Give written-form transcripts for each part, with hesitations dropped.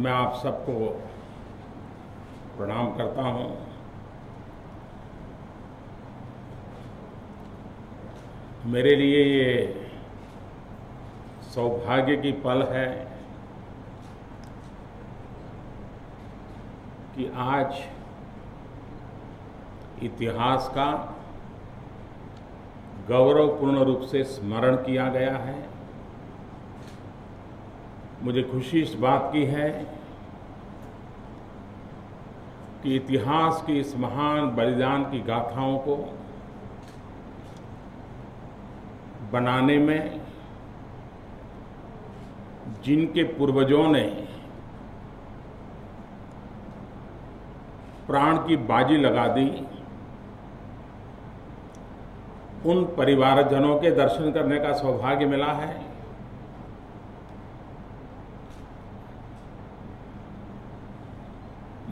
मैं आप सबको प्रणाम करता हूं। मेरे लिए ये सौभाग्य की पल है कि आज इतिहास का गौरवपूर्ण रूप से स्मरण किया गया है। मुझे खुशी इस बात की है कि इतिहास की इस महान बलिदान की गाथाओं को बनाने में जिनके पूर्वजों ने प्राण की बाजी लगा दी, उन परिवारजनों के दर्शन करने का सौभाग्य मिला है।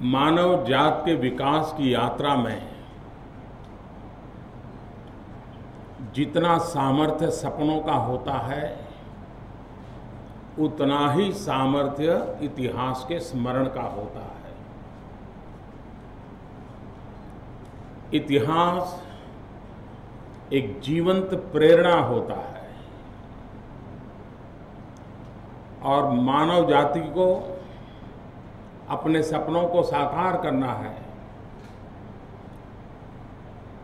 मानव जात के विकास की यात्रा में जितना सामर्थ्य सपनों का होता है, उतना ही सामर्थ्य इतिहास के स्मरण का होता है। इतिहास एक जीवंत प्रेरणा होता है और मानव जाति को अपने सपनों को साकार करना है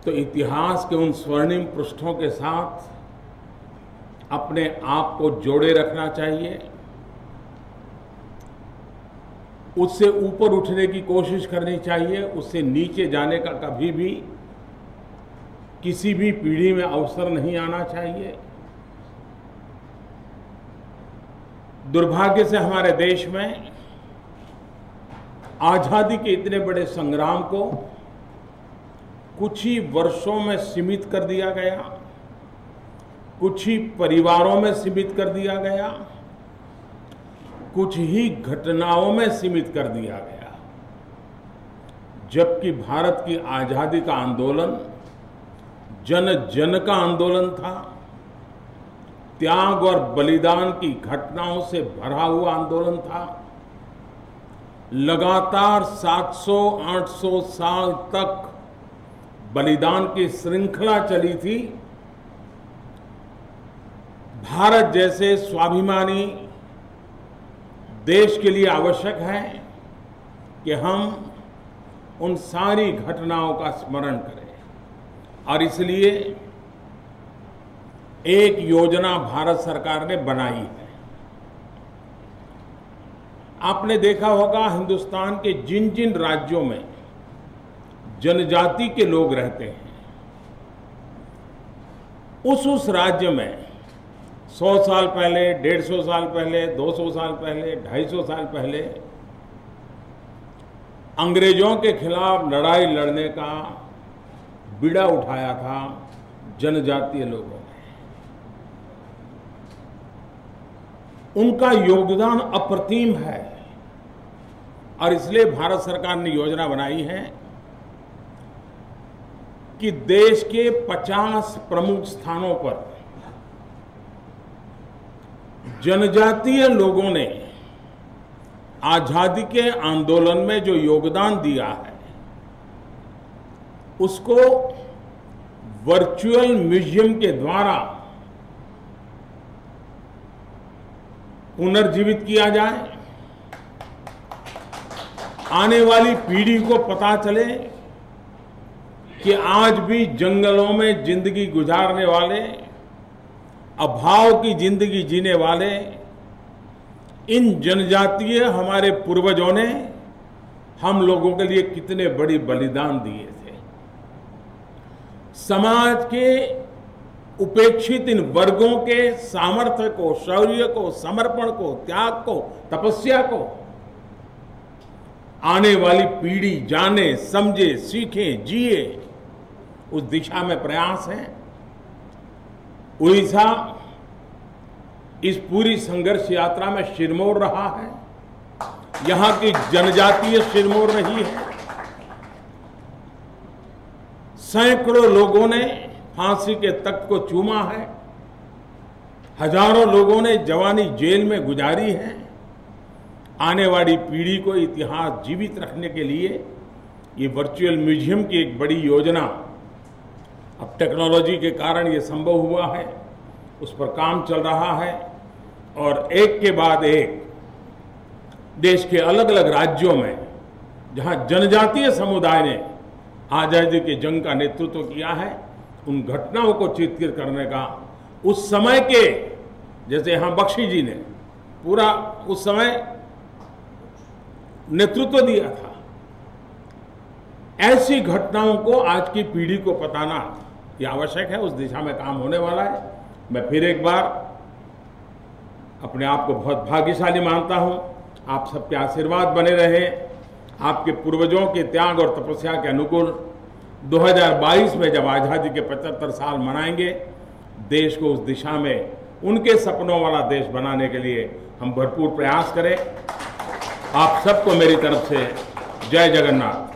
तो इतिहास के उन स्वर्णिम पृष्ठों के साथ अपने आप को जोड़े रखना चाहिए, उससे ऊपर उठने की कोशिश करनी चाहिए, उससे नीचे जाने का कभी भी किसी भी पीढ़ी में अवसर नहीं आना चाहिए। दुर्भाग्य से हमारे देश में आजादी के इतने बड़े संग्राम को कुछ ही वर्षों में सीमित कर दिया गया, कुछ ही परिवारों में सीमित कर दिया गया, कुछ ही घटनाओं में सीमित कर दिया गया, जबकि भारत की आजादी का आंदोलन जन जन का आंदोलन था। त्याग और बलिदान की घटनाओं से भरा हुआ आंदोलन था। लगातार 700-800 साल तक बलिदान की श्रृंखला चली थी। भारत जैसे स्वाभिमानी देश के लिए आवश्यक है कि हम उन सारी घटनाओं का स्मरण करें और इसलिए एक योजना भारत सरकार ने बनाई है। आपने देखा होगा हिंदुस्तान के जिन जिन राज्यों में जनजाति के लोग रहते हैं, उस राज्य में 100 साल पहले, 150 साल पहले, 200 साल पहले, 250 साल पहले अंग्रेजों के खिलाफ लड़ाई लड़ने का बीड़ा उठाया था जनजातीय लोगों ने। उनका योगदान अप्रतिम है और इसलिए भारत सरकार ने योजना बनाई है कि देश के 50 प्रमुख स्थानों पर जनजातीय लोगों ने आजादी के आंदोलन में जो योगदान दिया है, उसको वर्चुअल म्यूजियम के द्वारा पुनर्जीवित किया जाए। आने वाली पीढ़ी को पता चले कि आज भी जंगलों में जिंदगी गुजारने वाले, अभाव की जिंदगी जीने वाले इन जनजातीय हमारे पूर्वजों ने हम लोगों के लिए कितने बड़ी बलिदान दिए थे। समाज के उपेक्षित इन वर्गों के सामर्थ्य को, शौर्य को, समर्पण को, त्याग को, तपस्या को आने वाली पीढ़ी जाने, समझे, सीखे, जिए, उस दिशा में प्रयास है। उड़ीसा इस पूरी संघर्ष यात्रा में सिरमौर रहा है। यहां की जनजातीय सिरमौर रही है। सैकड़ों लोगों ने फांसी के तख्त को चूमा है। हजारों लोगों ने जवानी जेल में गुजारी है। आने वाली पीढ़ी को इतिहास जीवित रखने के लिए ये वर्चुअल म्यूजियम की एक बड़ी योजना, अब टेक्नोलॉजी के कारण ये संभव हुआ है, उस पर काम चल रहा है और एक के बाद एक देश के अलग अलग राज्यों में जहां जनजातीय समुदाय ने आज़ादी के जंग का नेतृत्व किया है, उन घटनाओं को चित्रित करने का उस समय के, जैसे यहाँ बख्शी जी ने पूरा उस समय नेतृत्व दिया था, ऐसी घटनाओं को आज की पीढ़ी को बताना ये आवश्यक है। उस दिशा में काम होने वाला है। मैं फिर एक बार अपने आप को बहुत भाग्यशाली मानता हूं। आप सबके आशीर्वाद बने रहे। आपके पूर्वजों के त्याग और तपस्या के अनुकूल 2022 में जब आज़ादी के 75 साल मनाएंगे, देश को उस दिशा में उनके सपनों वाला देश बनाने के लिए हम भरपूर प्रयास करें। आप सबको मेरी तरफ से जय जगन्नाथ।